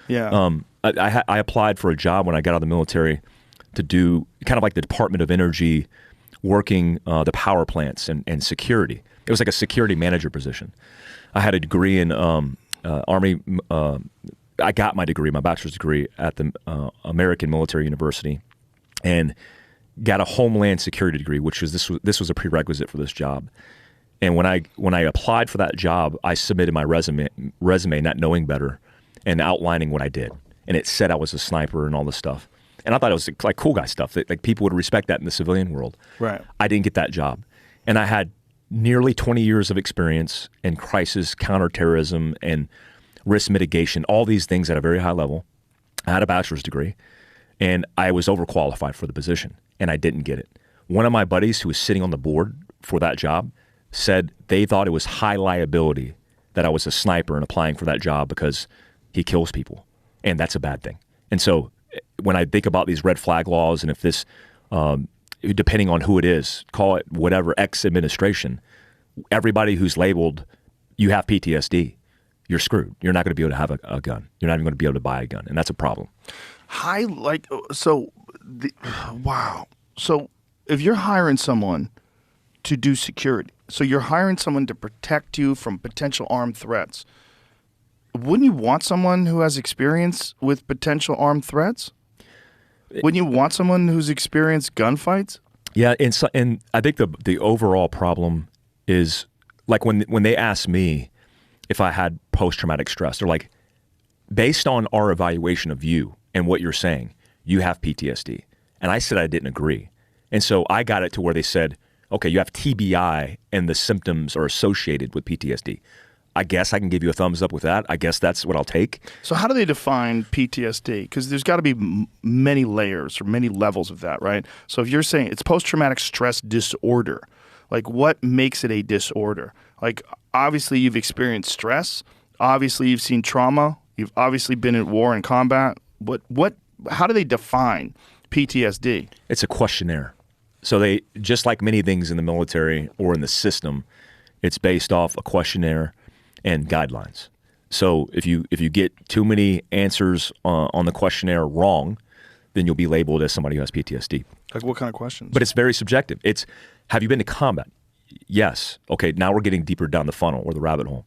Yeah. I applied for a job when I got out of the military to do kind of like the Department of Energy, working the power plants and security. It was like a security manager position. I had a degree in Army. I got my bachelor's degree at the American Military University, and got a Homeland Security degree, which was this was a prerequisite for this job. And when I applied for that job, I submitted my resume not knowing better and outlining what I did. And it said I was a sniper and all this stuff. And I thought it was like cool guy stuff. That, like, people would respect that in the civilian world. Right. I didn't get that job. And I had nearly 20 years of experience in crisis, counterterrorism, and risk mitigation, all these things at a very high level. I had a bachelor's degree, and I was overqualified for the position, and I didn't get it. One of my buddies who was sitting on the board for that job said they thought it was high liability that I was a sniper and applying for that job because he kills people, and that's a bad thing. And so when I think about these red flag laws, and if this, depending on who it is, call it whatever, X administration, everybody who's labeled, you have PTSD, you're screwed. You're not going to be able to have a gun. You're not even going to be able to buy a gun, and that's a problem. Wow. So if you're hiring someone to do security, so you're hiring someone to protect you from potential armed threats, wouldn't you want someone who has experience with potential armed threats? Wouldn't you want someone who's experienced gunfights? Yeah, and I think the overall problem is, like, when they ask me if I had post-traumatic stress, they're like, based on our evaluation of you and what you're saying, you have PTSD. And I said I didn't agree. And so I got it to where they said, okay, you have TBI and the symptoms are associated with PTSD. I guess I can give you a thumbs up with that. I guess that's what I'll take. So how do they define PTSD? Because there's got to be many layers or many levels of that, right? So if you're saying it's post-traumatic stress disorder, like, what makes it a disorder? Like, obviously you've experienced stress. Obviously you've seen trauma. You've obviously been in war and combat. How do they define PTSD? It's a questionnaire. So they, just like many things in the military or in the system, it's based off a questionnaire and guidelines. So if you get too many answers on the questionnaire wrong, then you'll be labeled as somebody who has PTSD. Like, what kind of questions? But it's very subjective. It's, have you been to combat? Yes. Okay, now we're getting deeper down the funnel or the rabbit hole.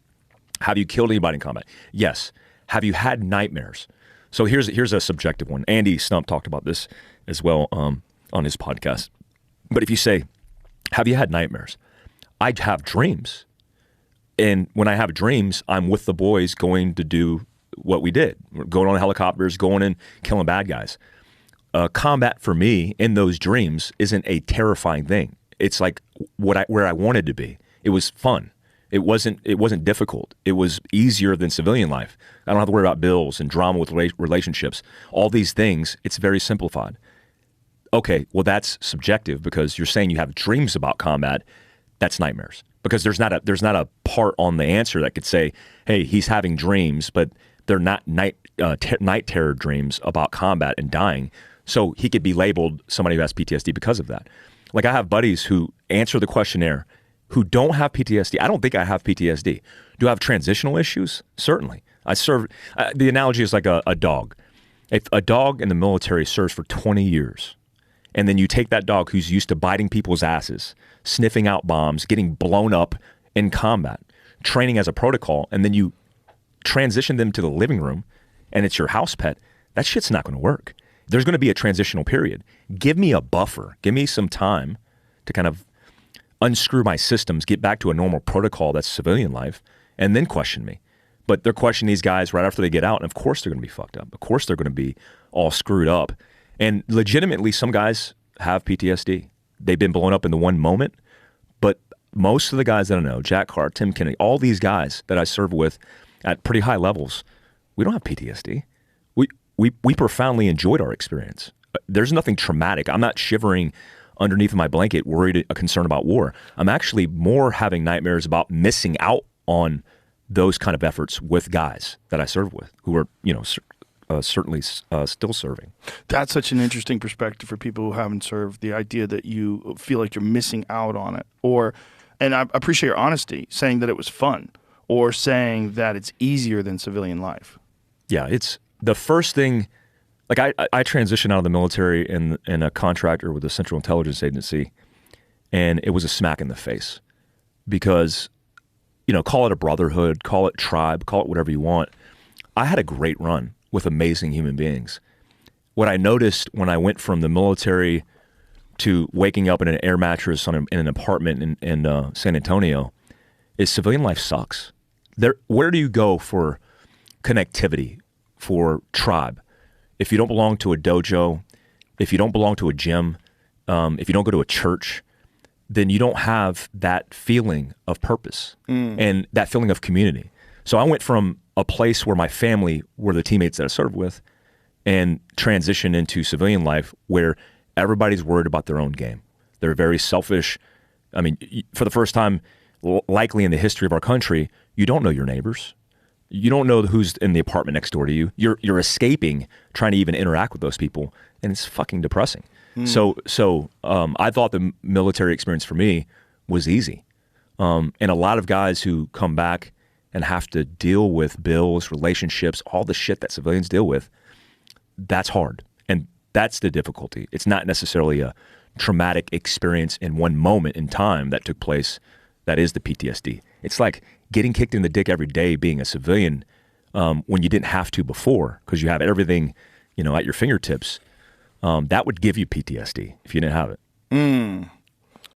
Have you killed anybody in combat? Yes. Have you had nightmares? So here's a subjective one. Andy Stump talked about this as well on his podcast. But if you say, have you had nightmares? I have dreams. And when I have dreams, I'm with the boys going to do what we did. We're going on helicopters, going and killing bad guys. Combat for me in those dreams isn't a terrifying thing. It's like where I wanted to be. It was fun. It wasn't difficult. It was easier than civilian life. I don't have to worry about bills and drama with relationships. All these things, it's very simplified. Okay, well, that's subjective because you're saying you have dreams about combat. That's nightmares. Because there's not a part on the answer that could say, hey, he's having dreams, but they're not night terror dreams about combat and dying. So he could be labeled somebody who has PTSD because of that. Like, I have buddies who answer the questionnaire who don't have PTSD. I don't think I have PTSD. Do I have transitional issues? Certainly. I serve. The analogy is like a dog. If a dog in the military serves for 20 years, and then you take that dog who's used to biting people's asses, sniffing out bombs, getting blown up in combat, training as a protocol, and then you transition them to the living room and it's your house pet, that shit's not going to work. There's going to be a transitional period. Give me a buffer. Give me some time to kind of unscrew my systems, get back to a normal protocol that's civilian life, and then question me. But they're questioning these guys right after they get out, and of course they're going to be fucked up. Of course they're going to be all screwed up. And legitimately, some guys have PTSD. They've been blown up in the one moment, but most of the guys that I know, Jack Hart, Tim Kennedy, all these guys that I serve with at pretty high levels, we don't have PTSD. We profoundly enjoyed our experience. There's nothing traumatic. I'm not shivering underneath my blanket, worried, concerned about war. I'm actually more having nightmares about missing out on those kind of efforts with guys that I serve with who are, certainly still serving. That's such an interesting perspective for people who haven't served, the idea that you feel like you're missing out on it. And I appreciate your honesty, saying that it was fun or saying that it's easier than civilian life. Yeah, the first thing, like I transitioned out of the military in a contractor with a Central Intelligence Agency, and it was a smack in the face because, call it a brotherhood, call it tribe, call it whatever you want. I had a great run with amazing human beings. What I noticed when I went from the military to waking up in an air mattress in an apartment in San Antonio is civilian life sucks. Where do you go for connectivity, for tribe? If you don't belong to a dojo, if you don't belong to a gym, if you don't go to a church, then you don't have that feeling of purpose and that feeling of community. So I went from a place where my family were the teammates that I served with and transitioned into civilian life where everybody's worried about their own game. They're very selfish. I mean, for the first time, likely in the history of our country, you don't know your neighbors. You don't know who's in the apartment next door to you. You're escaping trying to even interact with those people, and it's fucking depressing. So I thought the military experience for me was easy. And a lot of guys who come back and have to deal with bills, relationships, all the shit that civilians deal with, that's hard. And that's the difficulty. It's not necessarily a traumatic experience in one moment in time that took place that is the PTSD. It's like getting kicked in the dick every day being a civilian when you didn't have to before because you have everything, at your fingertips. That would give you PTSD if you didn't have it.